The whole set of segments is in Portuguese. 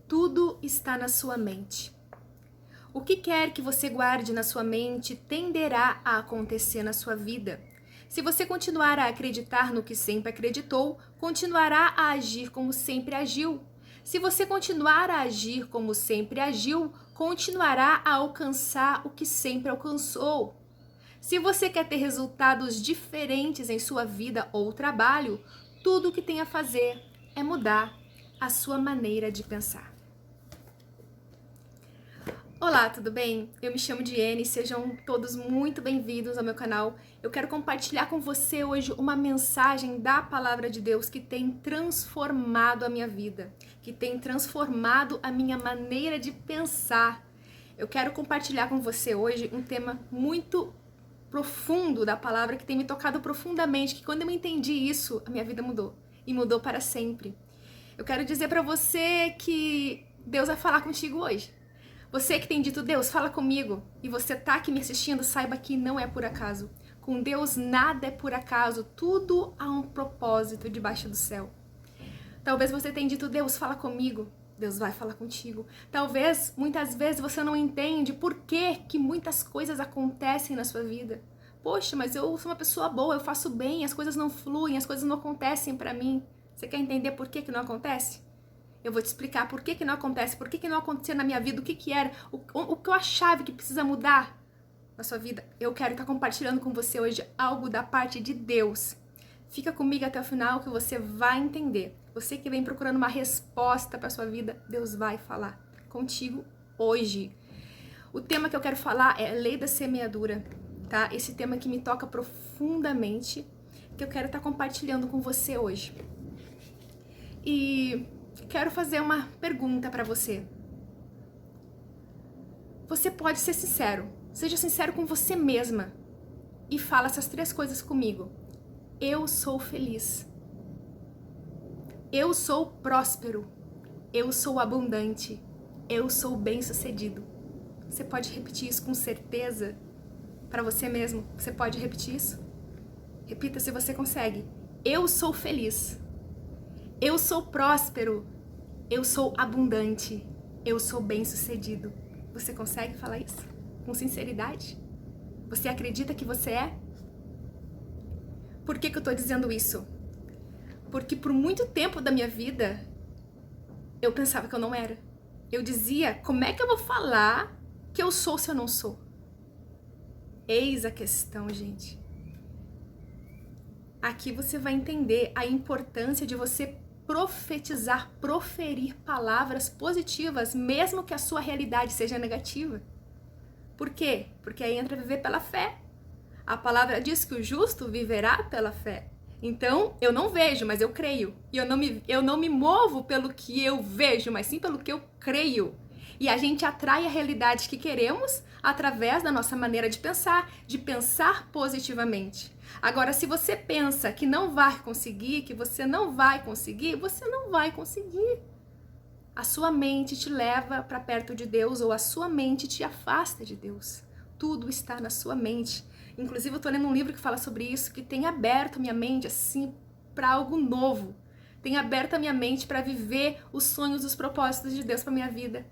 Tudo está na sua mente. O que quer que você guarde na sua mente tenderá a acontecer na sua vida. Se você continuar a acreditar no que sempre acreditou, continuará a agir como sempre agiu. Se você continuar a agir como sempre agiu, continuará a alcançar o que sempre alcançou. Se você quer ter resultados diferentes em sua vida ou trabalho, tudo o que tem a fazer é mudar a sua maneira de pensar. Olá, tudo bem? Eu me chamo Diene, sejam todos muito bem-vindos ao meu canal. Eu quero compartilhar com você hoje uma mensagem da Palavra de Deus que tem transformado a minha vida, que tem transformado a minha maneira de pensar. Eu quero compartilhar com você hoje um tema muito profundo da palavra que tem me tocado profundamente, que quando eu entendi isso, a minha vida mudou e mudou para sempre. Eu quero dizer para você que Deus vai falar contigo hoje. Você que tem dito, Deus, fala comigo, e você tá aqui me assistindo, saiba que não é por acaso. Com Deus nada é por acaso, tudo há um propósito debaixo do céu. Talvez você tenha dito, Deus, fala comigo, Deus vai falar contigo. Talvez, muitas vezes, você não entende por que muitas coisas acontecem na sua vida. Poxa, mas eu sou uma pessoa boa, eu faço bem, as coisas não fluem, as coisas não acontecem pra mim. Você quer entender por que não acontece? Eu vou te explicar por que não acontece, por que não acontecia na minha vida, o que era, o que eu achava que precisa mudar na sua vida. Eu quero estar compartilhando com você hoje algo da parte de Deus. Fica comigo até o final que você vai entender. Você que vem procurando uma resposta para sua vida, Deus vai falar contigo hoje. O tema que eu quero falar é Lei da Semeadura, tá? Esse tema que me toca profundamente, que eu quero estar compartilhando com você hoje. E quero fazer uma pergunta para você. Você pode ser sincero. Seja sincero com você mesma. E fala essas 3 coisas comigo. Eu sou feliz. Eu sou próspero. Eu sou abundante. Eu sou bem-sucedido. Você pode repetir isso com certeza para você mesmo? Você pode repetir isso? Repita se você consegue. Eu sou feliz. Eu sou próspero. Eu sou abundante. Eu sou bem-sucedido. Você consegue falar isso? Com sinceridade? Você acredita que você é? Por que eu tô dizendo isso? Porque por muito tempo da minha vida, eu pensava que eu não era. Eu dizia, como é que eu vou falar que eu sou se eu não sou? Eis a questão, gente. Aqui você vai entender a importância de você profetizar, proferir palavras positivas, mesmo que a sua realidade seja negativa. Por quê? Porque aí entra viver pela fé. A palavra diz que o justo viverá pela fé. Então, eu não vejo, mas eu creio. E eu não me movo pelo que eu vejo, mas sim pelo que eu creio. E a gente atrai a realidade que queremos através da nossa maneira de pensar positivamente. Agora, se você pensa que não vai conseguir, que você não vai conseguir, você não vai conseguir. A sua mente te leva para perto de Deus ou a sua mente te afasta de Deus. Tudo está na sua mente. Inclusive, eu estou lendo um livro que fala sobre isso, que tem aberto minha mente assim para algo novo. Tem aberto a minha mente para viver os sonhos, os propósitos de Deus para minha vida.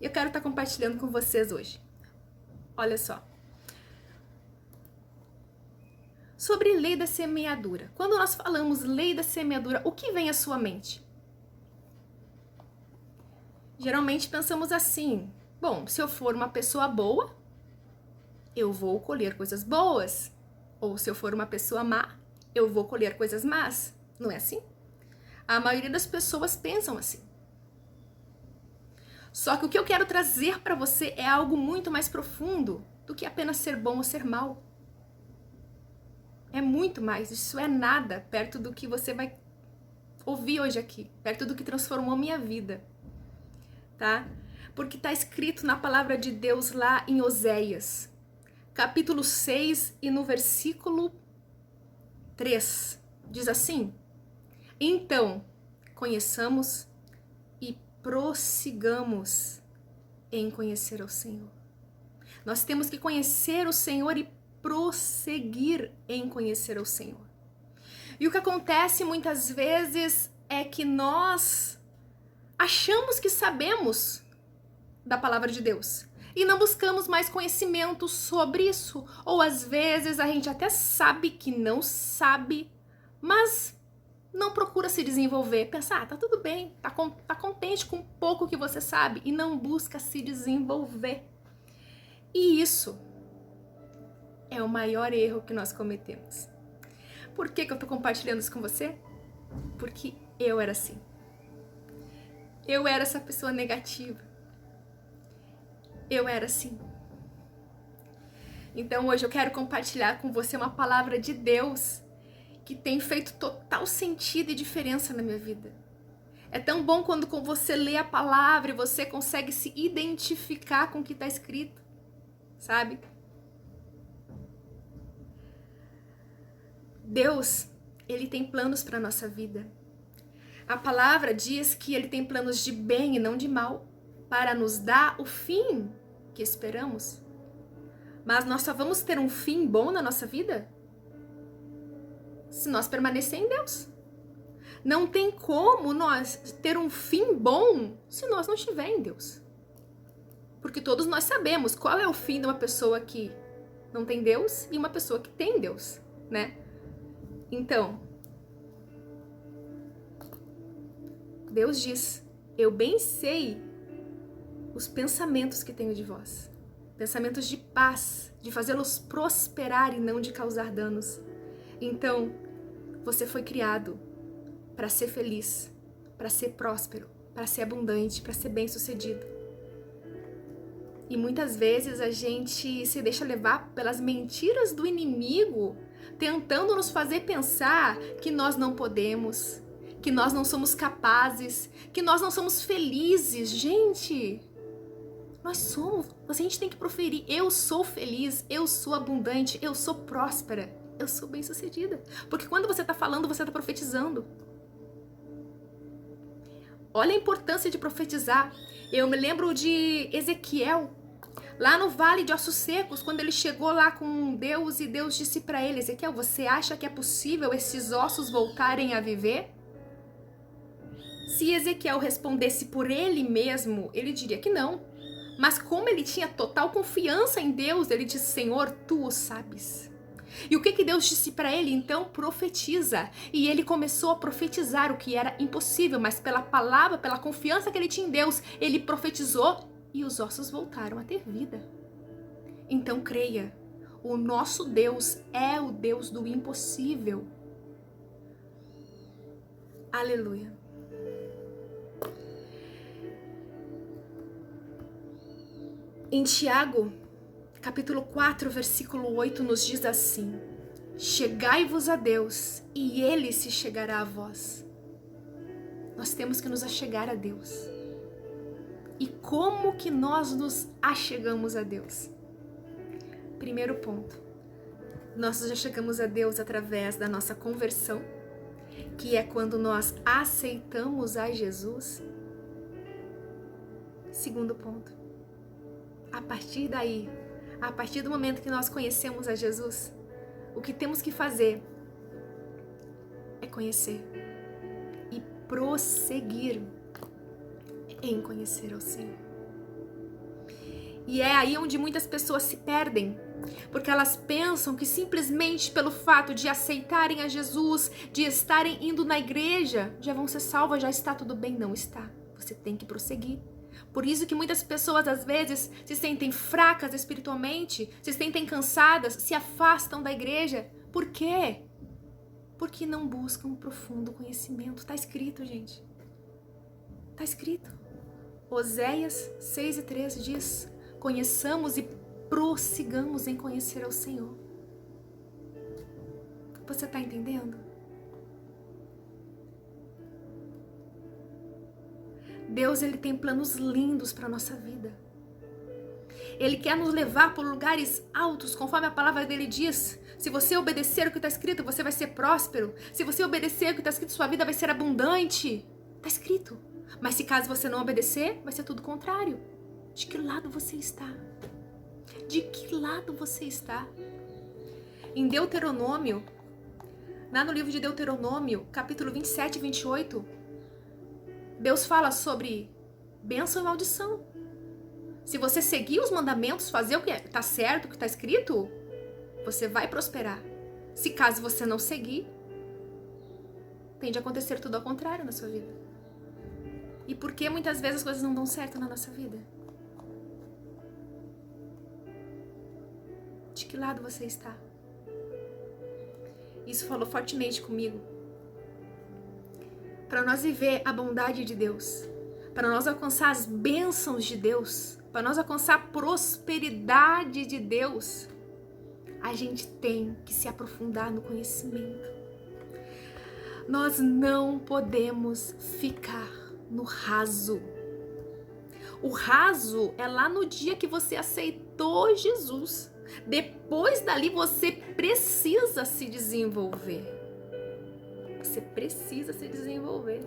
Eu quero estar compartilhando com vocês hoje. Olha só. Sobre lei da semeadura. Quando nós falamos lei da semeadura, o que vem à sua mente? Geralmente pensamos assim: bom, se eu for uma pessoa boa, eu vou colher coisas boas. Ou se eu for uma pessoa má, eu vou colher coisas más. Não é assim? A maioria das pessoas pensam assim. Só que o que eu quero trazer para você é algo muito mais profundo do que apenas ser bom ou ser mal. É muito mais, isso é nada perto do que você vai ouvir hoje aqui, perto do que transformou minha vida, tá? Porque tá escrito na palavra de Deus lá em Oséias, capítulo 6 e no versículo 3, diz assim: então, conheçamos e prossigamos em conhecer ao Senhor. Nós temos que conhecer o Senhor e prosseguir em conhecer ao Senhor. E o que acontece muitas vezes é que nós achamos que sabemos da palavra de Deus e não buscamos mais conhecimento sobre isso. Ou às vezes a gente até sabe que não sabe, mas não procura se desenvolver. Pensa, tá tudo bem, tá contente com o pouco que você sabe e não busca se desenvolver. E isso é o maior erro que nós cometemos. Por que eu tô compartilhando isso com você? Porque eu era assim. Eu era essa pessoa negativa. Eu era assim. Então hoje eu quero compartilhar com você uma palavra de Deus que tem feito total sentido e diferença na minha vida. É tão bom quando você lê a palavra e você consegue se identificar com o que está escrito, sabe? Deus, Ele tem planos para a nossa vida. A palavra diz que Ele tem planos de bem e não de mal, para nos dar o fim que esperamos. Mas nós só vamos ter um fim bom na nossa vida se nós permanecer em Deus. Não tem como nós ter um fim bom se nós não estiver em Deus. Porque todos nós sabemos qual é o fim de uma pessoa que não tem Deus e uma pessoa que tem Deus, né? Então, Deus diz, eu bem sei os pensamentos que tenho de vós. Pensamentos de paz, de fazê-los prosperar e não de causar danos. Então, você foi criado para ser feliz, para ser próspero, para ser abundante, para ser bem-sucedido. E muitas vezes a gente se deixa levar pelas mentiras do inimigo, tentando nos fazer pensar que nós não podemos, que nós não somos capazes, que nós não somos felizes. Gente, nós somos, a gente tem que proferir, eu sou feliz, eu sou abundante, eu sou próspera, eu sou bem-sucedida. Porque quando você está falando, você está profetizando. Olha a importância de profetizar. Eu me lembro de Ezequiel, lá no Vale de Ossos Secos, quando ele chegou lá com Deus e Deus disse para ele, Ezequiel, você acha que é possível esses ossos voltarem a viver? Se Ezequiel respondesse por ele mesmo, ele diria que não. Mas como ele tinha total confiança em Deus, ele disse, Senhor, tu o sabes. E o que Deus disse para ele? Então, profetiza. E ele começou a profetizar o que era impossível, mas pela palavra, pela confiança que ele tinha em Deus, ele profetizou e os ossos voltaram a ter vida. Então, creia, o nosso Deus é o Deus do impossível. Aleluia. Em Tiago, capítulo 4, versículo 8, nos diz assim, chegai-vos a Deus e Ele se chegará a vós. Nós temos que nos achegar a Deus. E como que nós nos achegamos a Deus? Primeiro ponto, nós nos achegamos a Deus através da nossa conversão, que é quando nós aceitamos a Jesus. Segundo ponto, a partir daí, a partir do momento que nós conhecemos a Jesus, o que temos que fazer é conhecer e prosseguir em conhecer ao Senhor. E é aí onde muitas pessoas se perdem, porque elas pensam que simplesmente pelo fato de aceitarem a Jesus, de estarem indo na igreja, já vão ser salvas, já está tudo bem. Não está. Você tem que prosseguir. Por isso que muitas pessoas às vezes se sentem fracas espiritualmente, se sentem cansadas, se afastam da igreja. Por quê? Porque não buscam um profundo conhecimento. Está escrito, gente. Está escrito. Oséias 6:13 diz, conheçamos e prossigamos em conhecer ao Senhor. Você está entendendo? Deus, Ele tem planos lindos para a nossa vida. Ele quer nos levar por lugares altos, conforme a palavra dele diz. Se você obedecer o que está escrito, você vai ser próspero. Se você obedecer o que está escrito, sua vida vai ser abundante. Está escrito. Mas se caso você não obedecer, vai ser tudo contrário. De que lado você está? De que lado você está? Em Deuteronômio, lá no livro de Deuteronômio, capítulo 27 e 28, Deus fala sobre bênção e maldição. Se você seguir os mandamentos, fazer o que está certo, o que está escrito, você vai prosperar. Se caso você não seguir, tende a acontecer tudo ao contrário na sua vida. E por que muitas vezes as coisas não dão certo na nossa vida? De que lado você está? Isso falou fortemente comigo. Para nós viver a bondade de Deus, para nós alcançar as bênçãos de Deus, para nós alcançar a prosperidade de Deus, a gente tem que se aprofundar no conhecimento. Nós não podemos ficar no raso. O raso é lá no dia que você aceitou Jesus. Depois dali você precisa se desenvolver. Você precisa se desenvolver.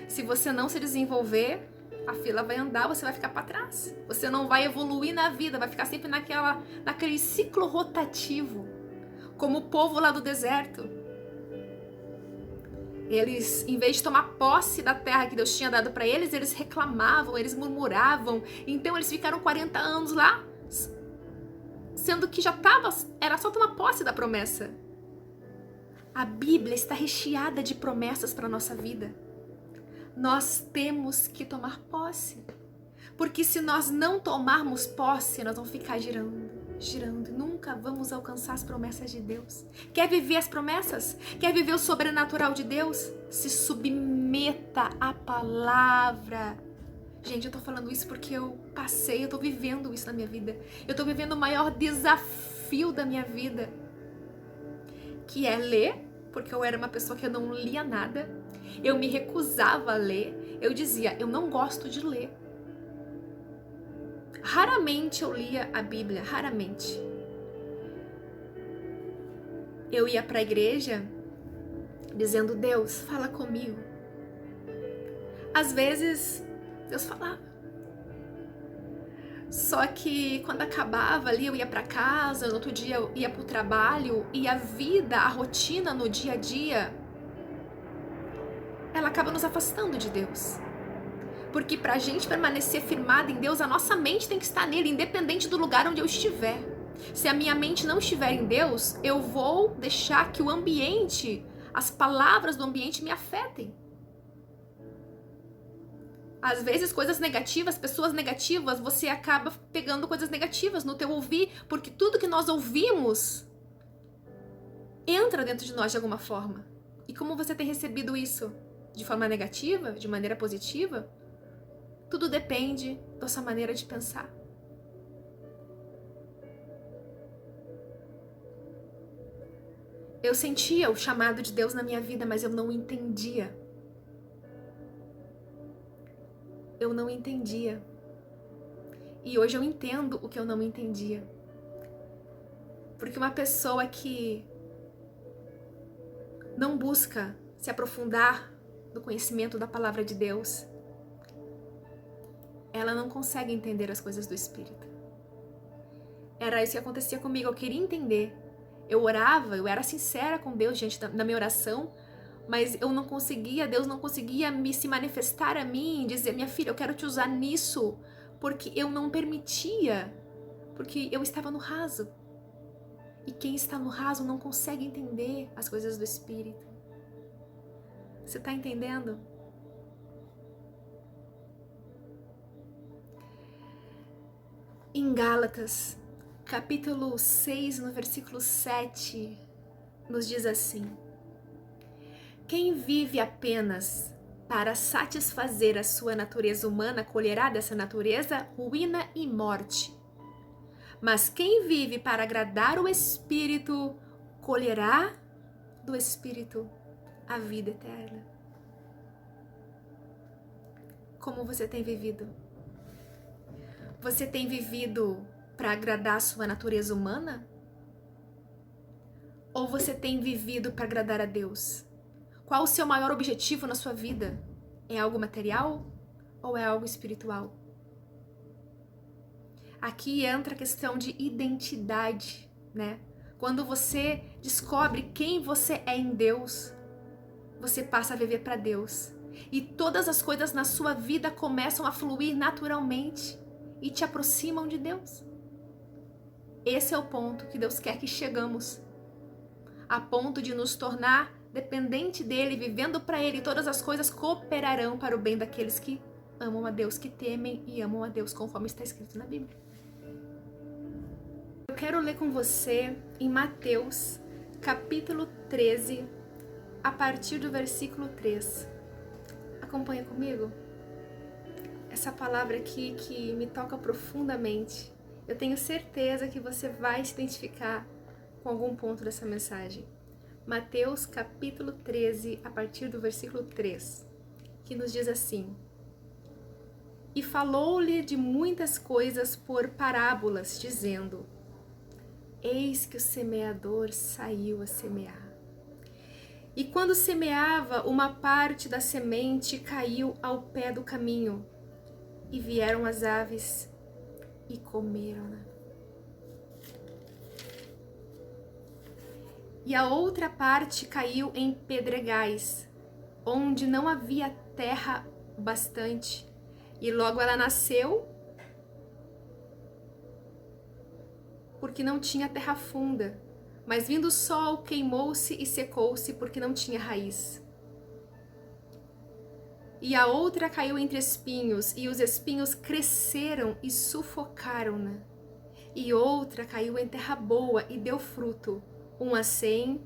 Se você não se desenvolver, a fila vai andar, você vai ficar para trás. Você não vai evoluir na vida, vai ficar sempre naquele ciclo rotativo, como o povo lá do deserto. Eles, em vez de tomar posse da terra que Deus tinha dado para eles, eles reclamavam, eles murmuravam. Então eles ficaram 40 anos lá, sendo que era só tomar posse da promessa. A Bíblia está recheada de promessas para a nossa vida. Nós temos que tomar posse. Porque se nós não tomarmos posse, nós vamos ficar girando, e nunca vamos alcançar as promessas de Deus. Quer viver as promessas? Quer viver o sobrenatural de Deus? Se submeta à palavra. Gente, eu tô falando isso porque eu tô vivendo isso na minha vida. Eu tô vivendo o maior desafio da minha vida, que é ler, porque eu era uma pessoa que eu não lia nada. Eu me recusava a ler. Eu dizia, eu não gosto de ler. Raramente eu lia a Bíblia, raramente. Eu ia para a igreja dizendo, Deus, fala comigo. Às vezes, Deus falava. Só que quando acabava ali, eu ia para casa, no outro dia eu ia para o trabalho, e a vida, a rotina no dia a dia, ela acaba nos afastando de Deus. Porque pra gente permanecer firmada em Deus, a nossa mente tem que estar nele, independente do lugar onde eu estiver. Se a minha mente não estiver em Deus, eu vou deixar que o ambiente, as palavras do ambiente me afetem. Às vezes coisas negativas, pessoas negativas, você acaba pegando coisas negativas no teu ouvir, porque tudo que nós ouvimos entra dentro de nós de alguma forma. E como você tem recebido isso? De forma negativa? De maneira positiva? Tudo depende da sua maneira de pensar. Eu sentia o chamado de Deus na minha vida, mas eu não entendia. Eu não entendia. E hoje eu entendo o que eu não entendia. Porque uma pessoa que não busca se aprofundar no conhecimento da palavra de Deus, ela não consegue entender as coisas do Espírito. Era isso que acontecia comigo, eu queria entender. Eu orava, eu era sincera com Deus diante da minha oração, mas eu não conseguia, Deus não conseguia se manifestar a mim, dizer, minha filha, eu quero te usar nisso, porque eu não permitia, porque eu estava no raso. E quem está no raso não consegue entender as coisas do Espírito. Você está entendendo? Em Gálatas, capítulo 6, no versículo 7, nos diz assim: quem vive apenas para satisfazer a sua natureza humana colherá dessa natureza ruína e morte. Mas quem vive para agradar o Espírito colherá do Espírito a vida eterna. Como você tem vivido? Você tem vivido para agradar a sua natureza humana? Ou você tem vivido para agradar a Deus? Qual o seu maior objetivo na sua vida? É algo material ou é algo espiritual? Aqui entra a questão de identidade, né? Quando você descobre quem você é em Deus, você passa a viver para Deus. e todas as coisas na sua vida começam a fluir naturalmente e te aproximam de Deus. Esse é o ponto que Deus quer que chegamos, a ponto de nos tornar dependente dele, vivendo para ele, todas as coisas cooperarão para o bem daqueles que amam a Deus, que temem e amam a Deus, conforme está escrito na Bíblia. Eu quero ler com você em Mateus, capítulo 13, a partir do versículo 3. Acompanha comigo? Essa palavra aqui que me toca profundamente. Eu tenho certeza que você vai se identificar com algum ponto dessa mensagem. Mateus capítulo 13, a partir do versículo 3, que nos diz assim: E falou-lhe de muitas coisas por parábolas, dizendo: Eis que o semeador saiu a semear. E quando semeava, uma parte da semente caiu ao pé do caminho, e vieram as aves e comeram-na. E a outra parte caiu em pedregais, onde não havia terra bastante, e logo ela nasceu, porque não tinha terra funda, mas vindo o sol queimou-se e secou-se, porque não tinha raiz. E a outra caiu entre espinhos, e os espinhos cresceram e sufocaram-na. E outra caiu em terra boa e deu fruto, um a 100,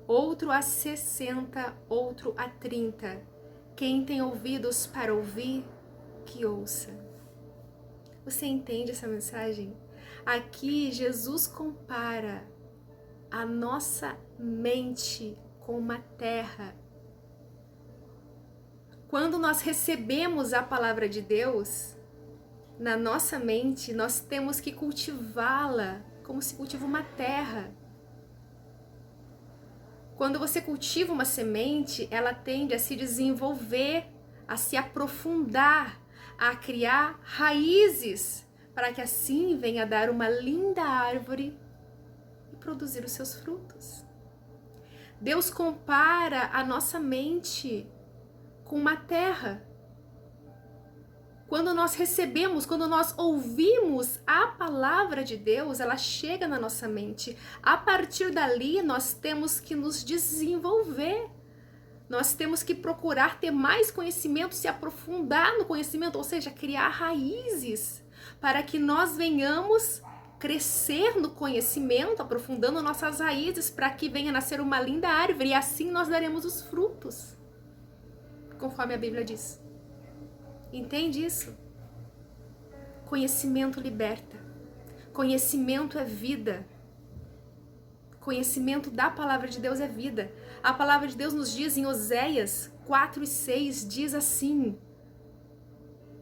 outro a 60, outro a 30. Quem tem ouvidos para ouvir, que ouça. Você entende essa mensagem? Aqui Jesus compara a nossa mente com uma terra. Quando nós recebemos a palavra de Deus, na nossa mente, nós temos que cultivá-la como se cultiva uma terra. Quando você cultiva uma semente, ela tende a se desenvolver, a se aprofundar, a criar raízes, para que assim venha a dar uma linda árvore e produzir os seus frutos. Deus compara a nossa mente com uma terra. Quando nós recebemos, quando nós ouvimos a palavra de Deus, ela chega na nossa mente. A partir dali, nós temos que nos desenvolver. Nós temos que procurar ter mais conhecimento, se aprofundar no conhecimento, ou seja, criar raízes, para que nós venhamos crescer no conhecimento, aprofundando nossas raízes, para que venha nascer uma linda árvore, e assim nós daremos os frutos, conforme a Bíblia diz. Entende isso? Conhecimento liberta. Conhecimento é vida. Conhecimento da palavra de Deus é vida. A palavra de Deus nos diz em Oséias 4:6, diz assim: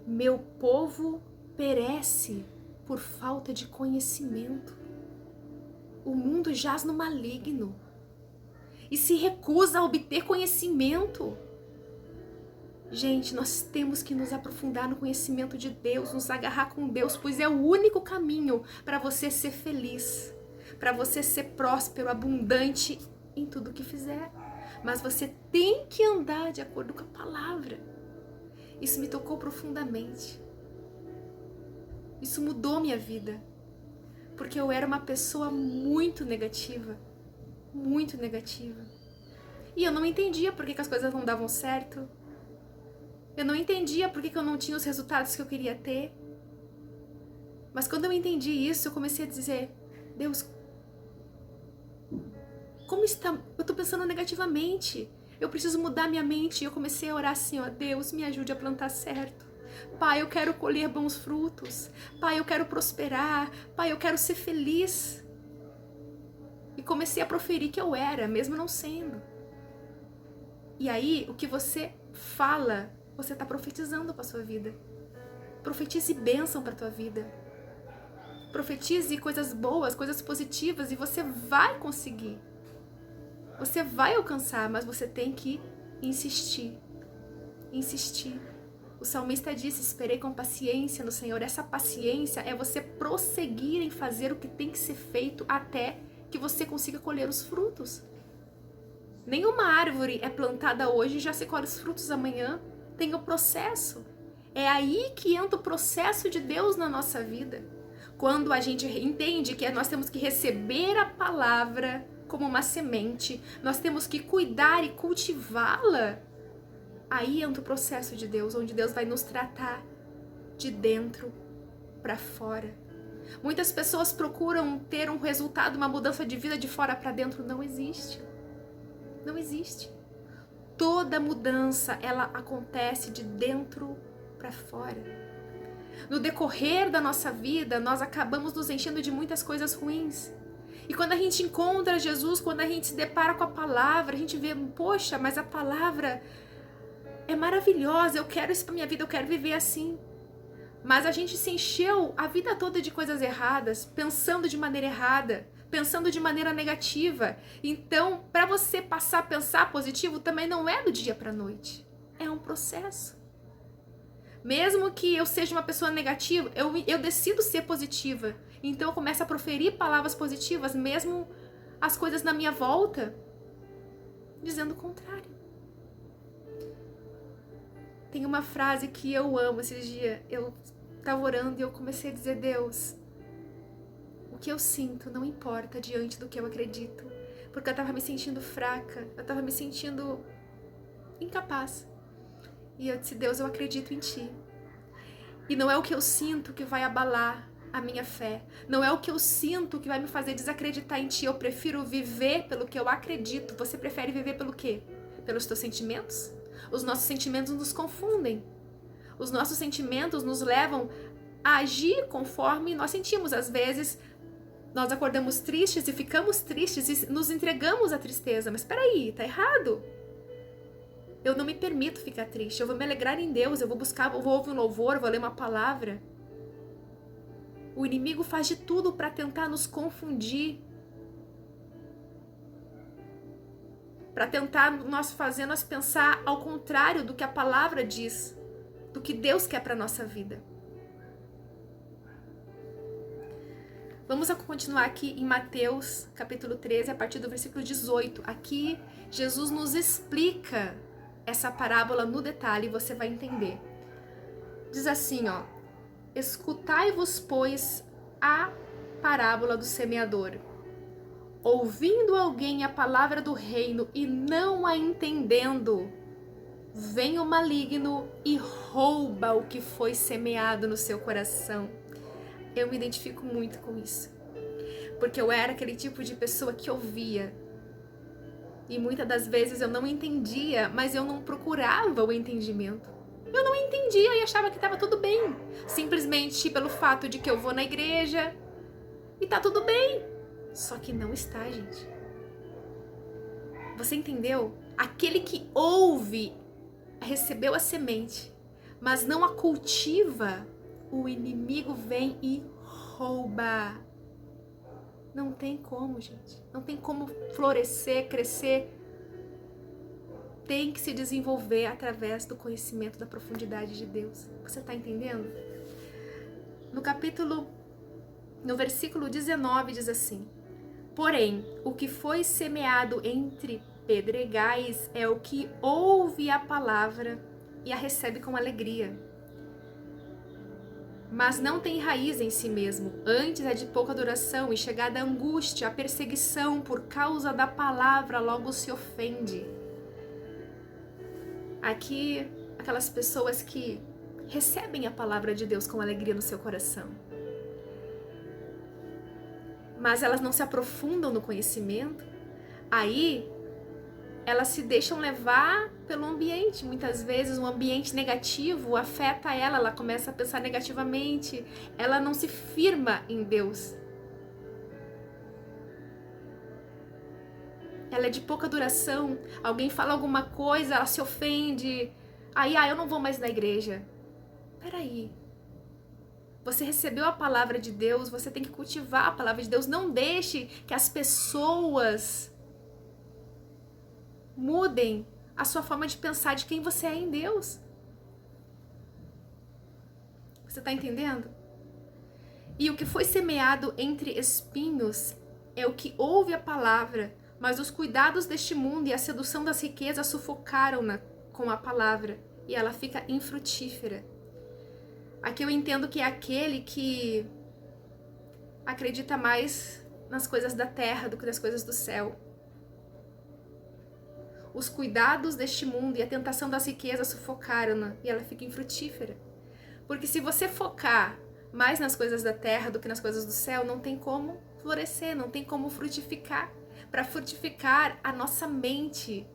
Meu povo perece por falta de conhecimento. O mundo jaz no maligno e se recusa a obter conhecimento. Gente, nós temos que nos aprofundar no conhecimento de Deus, nos agarrar com Deus, pois é o único caminho para você ser feliz, para você ser próspero, abundante em tudo que fizer. Mas você tem que andar de acordo com a palavra. Isso me tocou profundamente. Isso mudou minha vida, porque eu era uma pessoa muito negativa, muito negativa. E eu não entendia por que as coisas não davam certo. Eu não entendia por que eu não tinha os resultados que eu queria ter. Mas quando eu entendi isso, eu comecei a dizer: Deus, como está? Eu tô pensando negativamente. Eu preciso mudar minha mente. E eu comecei a orar assim, ó: Deus, me ajude a plantar certo. Pai, eu quero colher bons frutos. Pai, eu quero prosperar. Pai, eu quero ser feliz. E comecei a proferir que eu era, mesmo não sendo. E aí, o que você fala, você está profetizando para a sua vida. Profetize bênção para a tua vida. Profetize coisas boas, coisas positivas, e você vai conseguir. Você vai alcançar, mas você tem que insistir. Insistir. O salmista disse: esperei com paciência no Senhor. Essa paciência é você prosseguir em fazer o que tem que ser feito até que você consiga colher os frutos. Nenhuma árvore é plantada hoje e já se colhe os frutos amanhã. tem o processo. É aí que entra o processo de Deus na nossa vida. Quando a gente entende que nós temos que receber a palavra como uma semente, nós temos que cuidar e cultivá-la, aí entra o processo de Deus, onde Deus vai nos tratar de dentro para fora. Muitas pessoas procuram ter um resultado, uma mudança de vida de fora para dentro. Não existe. Não existe. Toda mudança, ela acontece de dentro para fora. No decorrer da nossa vida, nós acabamos nos enchendo de muitas coisas ruins. E quando a gente encontra Jesus, quando a gente se depara com a palavra, a gente vê, poxa, mas a palavra é maravilhosa, eu quero isso para minha vida, eu quero viver assim. Mas a gente se encheu a vida toda de coisas erradas, pensando de maneira errada, pensando de maneira negativa. Então, para você passar a pensar positivo, também não é do dia para a noite. É um processo. Mesmo que eu seja uma pessoa negativa, eu decido ser positiva. Então, eu começo a proferir palavras positivas, mesmo as coisas na minha volta dizendo o contrário. Tem uma frase que eu amo esses dias. Eu estava orando e eu comecei a dizer: Deus, o que eu sinto não importa diante do que eu acredito. Porque eu estava me sentindo fraca, eu estava me sentindo incapaz. E eu disse: Deus, eu acredito em Ti. E não é o que eu sinto que vai abalar a minha fé. Não é o que eu sinto que vai me fazer desacreditar em Ti. Eu prefiro viver pelo que eu acredito. Você prefere viver pelo quê? Pelos teus sentimentos? Os nossos sentimentos nos confundem. Os nossos sentimentos nos levam a agir conforme nós sentimos. Às vezes, nós acordamos tristes e ficamos tristes e nos entregamos à tristeza. Mas peraí, tá errado. Eu não me permito ficar triste. Eu vou me alegrar em Deus. Eu vou buscar, eu vou ouvir um louvor, vou ler uma palavra. O inimigo faz de tudo para tentar nos confundir. Para tentar fazer nós pensar ao contrário do que a palavra diz, do que Deus quer para a nossa vida. Vamos continuar aqui em Mateus, capítulo 13, a partir do versículo 18. Aqui, Jesus nos explica essa parábola no detalhe e você vai entender. Diz assim, ó: escutai-vos, pois, a parábola do semeador. Ouvindo alguém a palavra do reino e não a entendendo, vem o maligno e rouba o que foi semeado no seu coração. Eu me identifico muito com isso, porque eu era aquele tipo de pessoa que ouvia, e muitas das vezes eu não entendia, mas eu não procurava o entendimento. Eu não entendia e achava que estava tudo bem, simplesmente pelo fato de que eu vou na igreja e tá tudo bem. Só que não está, gente. Você entendeu? Aquele que ouve, recebeu a semente, mas não a cultiva, o inimigo vem e rouba. Não tem como, gente. Não tem como florescer, crescer. Tem que se desenvolver através do conhecimento da profundidade de Deus. Você está entendendo? No versículo 19 diz assim: porém, o que foi semeado entre pedregais é o que ouve a palavra e a recebe com alegria, mas não tem raiz em si mesmo. Antes é de pouca duração e, chegada a angústia, a perseguição por causa da palavra, logo se ofende. Aqui, aquelas pessoas que recebem a palavra de Deus com alegria no seu coração, mas elas não se aprofundam no conhecimento, aí elas se deixam levar pelo ambiente. Muitas vezes um ambiente negativo afeta ela, ela começa a pensar negativamente, ela não se firma em Deus. Ela é de pouca duração, alguém fala alguma coisa, ela se ofende, aí eu não vou mais na igreja. Peraí. Você recebeu a palavra de Deus, você tem que cultivar a palavra de Deus. Não deixe que as pessoas mudem a sua forma de pensar de quem você é em Deus. Você está entendendo? E o que foi semeado entre espinhos é o que ouve a palavra, mas os cuidados deste mundo e a sedução das riquezas sufocaram-na com a palavra, e ela fica infrutífera. Aqui eu entendo que é aquele que acredita mais nas coisas da terra do que nas coisas do céu. Os cuidados deste mundo e a tentação das riquezas sufocaram-na e ela fica infrutífera. Porque se você focar mais nas coisas da terra do que nas coisas do céu, não tem como florescer, não tem como frutificar. Para frutificar, a nossa mente,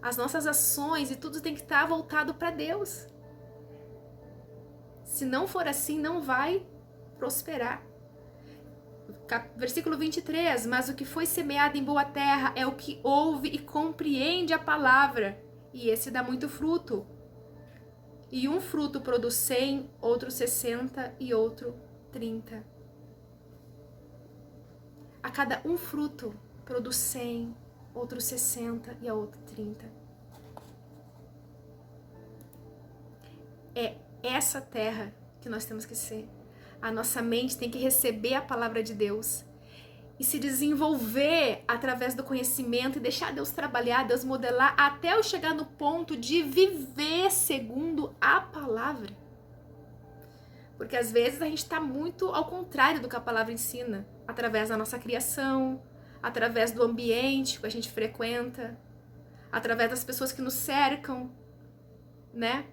as nossas ações e tudo tem que estar voltado para Deus. Se não for assim, não vai prosperar. Versículo 23, mas o que foi semeado em boa terra é o que ouve e compreende a palavra, e esse dá muito fruto. E um fruto produz 100, outro 60 e outro 30. A cada um fruto produz 100, outro 60 e a outro 30. É essa terra que nós temos que ser. A nossa mente tem que receber a palavra de Deus e se desenvolver através do conhecimento e deixar Deus trabalhar, Deus modelar, até eu chegar no ponto de viver segundo a palavra. Porque às vezes a gente está muito ao contrário do que a palavra ensina, através da nossa criação, através do ambiente que a gente frequenta, através das pessoas que nos cercam, né?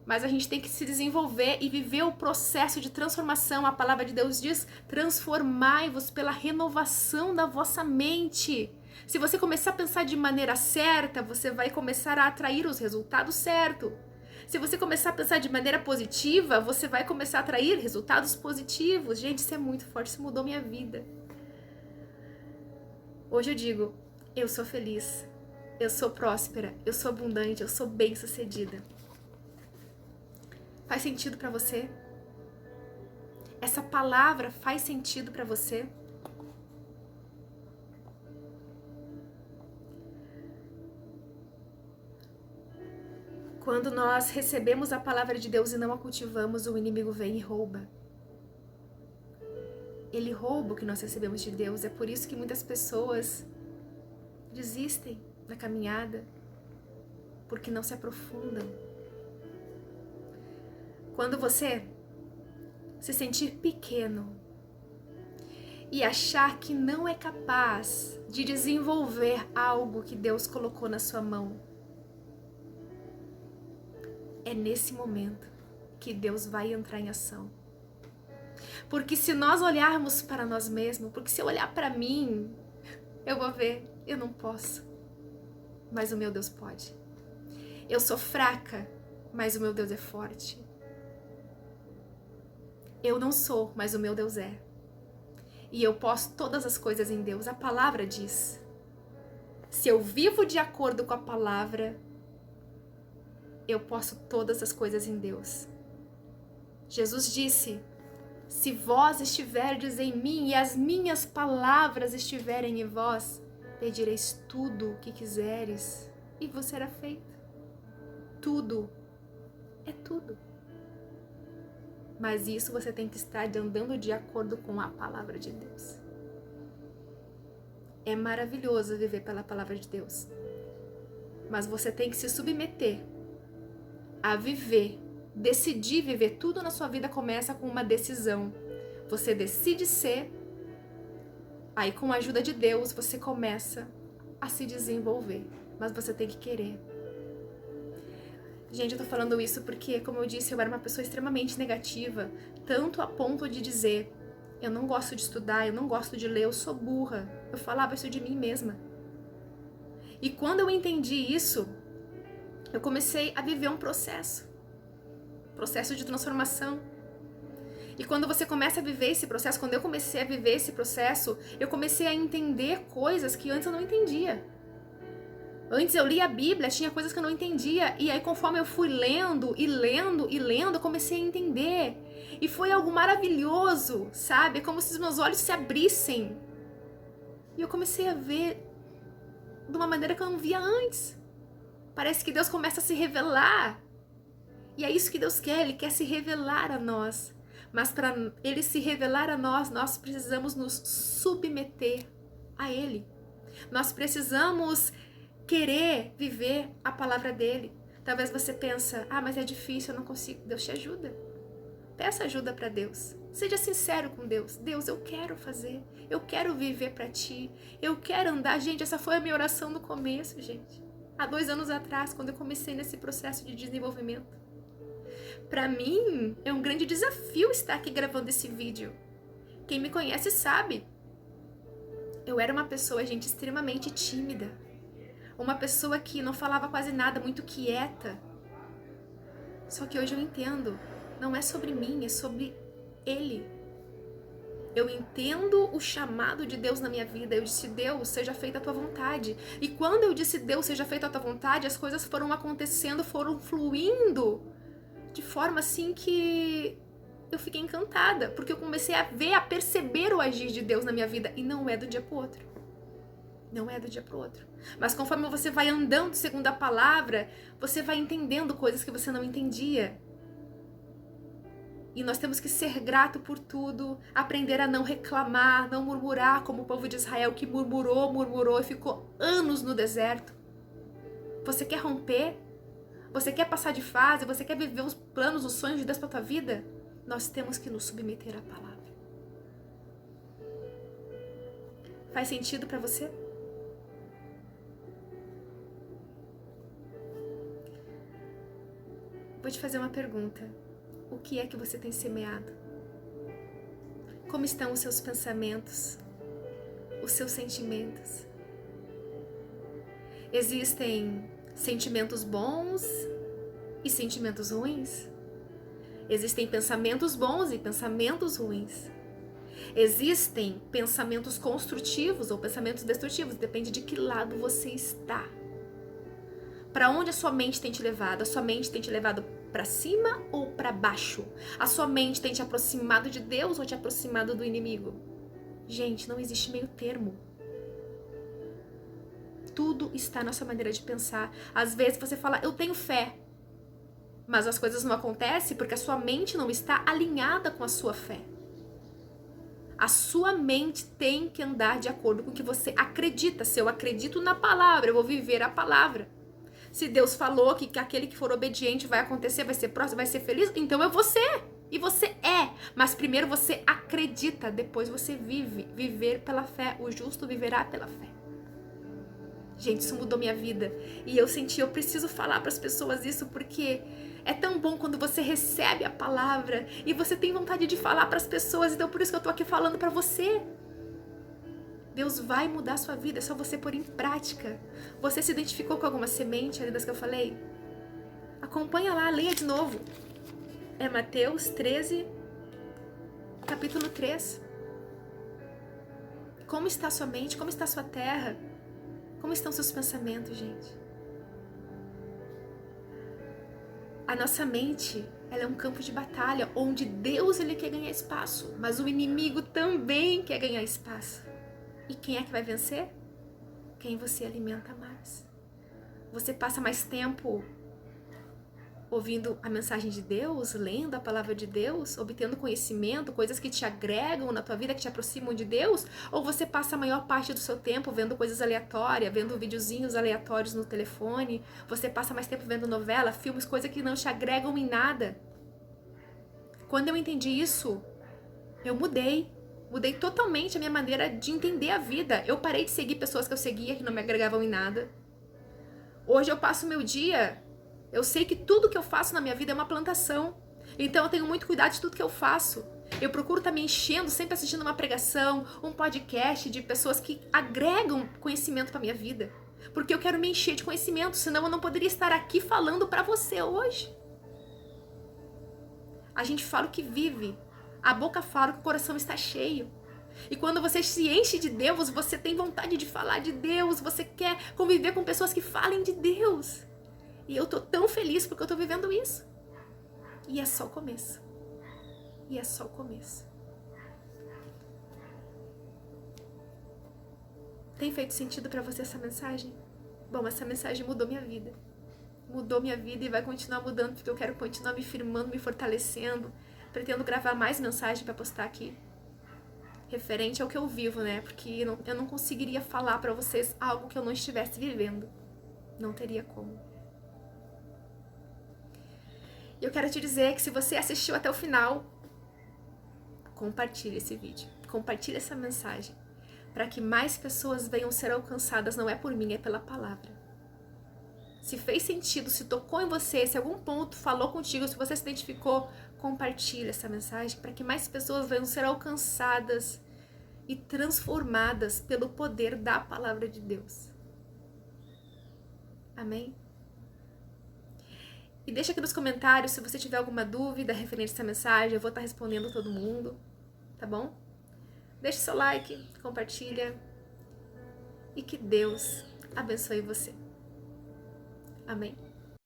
Mas a gente tem que se desenvolver e viver o processo de transformação. A palavra de Deus diz: transformai-vos pela renovação da vossa mente. Se você começar a pensar de maneira certa, você vai começar a atrair os resultados certos. Se você começar a pensar de maneira positiva, você vai começar a atrair resultados positivos. Gente, isso é muito forte, isso mudou minha vida. Hoje eu digo, eu sou feliz, eu sou próspera, eu sou abundante, eu sou bem-sucedida. Faz sentido para você? Essa palavra faz sentido para você? Quando nós recebemos a palavra de Deus e não a cultivamos, o inimigo vem e rouba. Ele rouba o que nós recebemos de Deus. É por isso que muitas pessoas desistem da caminhada, porque não se aprofundam. Quando você se sentir pequeno e achar que não é capaz de desenvolver algo que Deus colocou na sua mão, é nesse momento que Deus vai entrar em ação. Porque se nós olharmos para nós mesmos, porque se eu olhar para mim, eu vou ver, eu não posso, mas o meu Deus pode. Eu sou fraca, mas o meu Deus é forte. Eu não sou, mas o meu Deus é. E eu posso todas as coisas em Deus. A palavra diz. Se eu vivo de acordo com a palavra, eu posso todas as coisas em Deus. Jesus disse: se vós estiverdes em mim e as minhas palavras estiverem em vós, pedireis tudo o que quiseres e vos será feito. Tudo. É tudo. Mas isso você tem que estar andando de acordo com a palavra de Deus. É maravilhoso viver pela palavra de Deus. Mas você tem que se submeter a viver, decidir viver. Tudo na sua vida começa com uma decisão. Você decide ser, aí com a ajuda de Deus você começa a se desenvolver. Mas você tem que querer. Gente, eu tô falando isso porque, como eu disse, eu era uma pessoa extremamente negativa, tanto a ponto de dizer, eu não gosto de estudar, eu não gosto de ler, eu sou burra. Eu falava isso de mim mesma. E quando eu entendi isso, eu comecei a viver um processo de transformação. E quando você começa a viver esse processo, quando eu comecei a viver esse processo, eu comecei a entender coisas que antes eu não entendia. Antes eu lia a Bíblia, tinha coisas que eu não entendia, e aí conforme eu fui lendo, eu comecei a entender. E foi algo maravilhoso, sabe? É como se os meus olhos se abrissem. E eu comecei a ver de uma maneira que eu não via antes. Parece que Deus começa a se revelar. E é isso que Deus quer, Ele quer se revelar a nós. Mas para Ele se revelar a nós, nós precisamos nos submeter a Ele. Nós precisamos querer viver a palavra dele. Talvez você pensa, mas é difícil, eu não consigo. Deus te ajuda. Peça ajuda para Deus. Seja sincero com Deus. Deus, eu quero fazer. Eu quero viver para ti. Eu quero andar. Gente, essa foi a minha oração no começo, gente. Há 2 anos atrás, quando eu comecei nesse processo de desenvolvimento. Para mim, é um grande desafio estar aqui gravando esse vídeo. Quem me conhece sabe. Eu era uma pessoa, gente, extremamente tímida. Uma pessoa que não falava quase nada, muito quieta. Só que hoje eu entendo. Não é sobre mim, é sobre Ele. Eu entendo o chamado de Deus na minha vida. Eu disse, Deus, seja feita a tua vontade. E quando eu disse, Deus, seja feita a tua vontade, as coisas foram acontecendo, foram fluindo de forma assim que eu fiquei encantada. Porque eu comecei a ver, a perceber o agir de Deus na minha vida. E não é do dia pro outro. Não é do dia pro outro. Mas conforme você vai andando segundo a palavra, você vai entendendo coisas que você não entendia. E nós temos que ser grato por tudo, aprender a não reclamar, não murmurar como o povo de Israel que murmurou e ficou anos no deserto. Você quer romper? Você quer passar de fase? Você quer viver os planos, os sonhos de Deus para a tua vida? Nós temos que nos submeter à palavra. Faz sentido para você? Vou te fazer uma pergunta. O que é que você tem semeado? Como estão os seus pensamentos? Os seus sentimentos? Existem sentimentos bons e sentimentos ruins? Existem pensamentos bons e pensamentos ruins? Existem pensamentos construtivos ou pensamentos destrutivos? Depende de que lado você está. Para onde a sua mente tem te levado? A sua mente tem te levado para cima ou para baixo? A sua mente tem te aproximado de Deus ou te aproximado do inimigo? Gente, não existe meio termo. Tudo está na sua maneira de pensar. Às vezes você fala, eu tenho fé. Mas as coisas não acontecem porque a sua mente não está alinhada com a sua fé. A sua mente tem que andar de acordo com o que você acredita. Se eu acredito na palavra, eu vou viver a palavra. Se Deus falou que aquele que for obediente vai acontecer, vai ser próximo, vai ser feliz, então eu vou ser. E você é. Mas primeiro você acredita, depois você vive. Viver pela fé. O justo viverá pela fé. Gente, isso mudou minha vida. E eu senti, eu preciso falar para as pessoas isso, porque é tão bom quando você recebe a palavra e você tem vontade de falar para as pessoas. Então por isso que eu tô aqui falando para você. Deus vai mudar a sua vida, é só você pôr em prática. Você se identificou com alguma semente ali das que eu falei? Acompanha lá, leia de novo. É Mateus 13, capítulo 3. Como está a sua mente? Como está a sua terra? Como estão seus pensamentos, gente? A nossa mente, ela é um campo de batalha, onde Deus ele quer ganhar espaço, mas o inimigo também quer ganhar espaço. E quem é que vai vencer? Quem você alimenta mais. Você passa mais tempo ouvindo a mensagem de Deus, lendo a palavra de Deus, obtendo conhecimento, coisas que te agregam na tua vida, que te aproximam de Deus? Ou você passa a maior parte do seu tempo vendo coisas aleatórias, vendo videozinhos aleatórios no telefone? Você passa mais tempo vendo novela, filmes, coisas que não te agregam em nada? Quando eu entendi isso, eu mudei. Mudei totalmente a minha maneira de entender a vida. Eu parei de seguir pessoas que eu seguia, que não me agregavam em nada. Hoje eu passo o meu dia, eu sei que tudo que eu faço na minha vida é uma plantação. Então eu tenho muito cuidado de tudo que eu faço. Eu procuro estar me enchendo, sempre assistindo uma pregação, um podcast de pessoas que agregam conhecimento para minha vida. Porque eu quero me encher de conhecimento, senão eu não poderia estar aqui falando para você hoje. A gente fala o que vive. A boca fala que o coração está cheio. E quando você se enche de Deus, você tem vontade de falar de Deus, você quer conviver com pessoas que falem de Deus. E eu tô tão feliz porque eu tô vivendo isso. E é só o começo. E é só o começo. Tem feito sentido pra você essa mensagem? Bom, essa mensagem mudou minha vida. Mudou minha vida e vai continuar mudando, porque eu quero continuar me firmando, me fortalecendo. Pretendo gravar mais mensagem pra postar aqui. Referente ao que eu vivo, né? Porque eu não conseguiria falar pra vocês algo que eu não estivesse vivendo. Não teria como. E eu quero te dizer que se você assistiu até o final, compartilhe esse vídeo, compartilhe essa mensagem, para que mais pessoas venham ser alcançadas, não é por mim, é pela palavra. Se fez sentido, se tocou em você, se algum ponto falou contigo, se você se identificou, compartilhe essa mensagem para que mais pessoas venham ser alcançadas e transformadas pelo poder da palavra de Deus. Amém? E deixa aqui nos comentários se você tiver alguma dúvida referente a essa mensagem, eu vou estar respondendo todo mundo, tá bom? Deixa seu like, compartilha e que Deus abençoe você. Amém?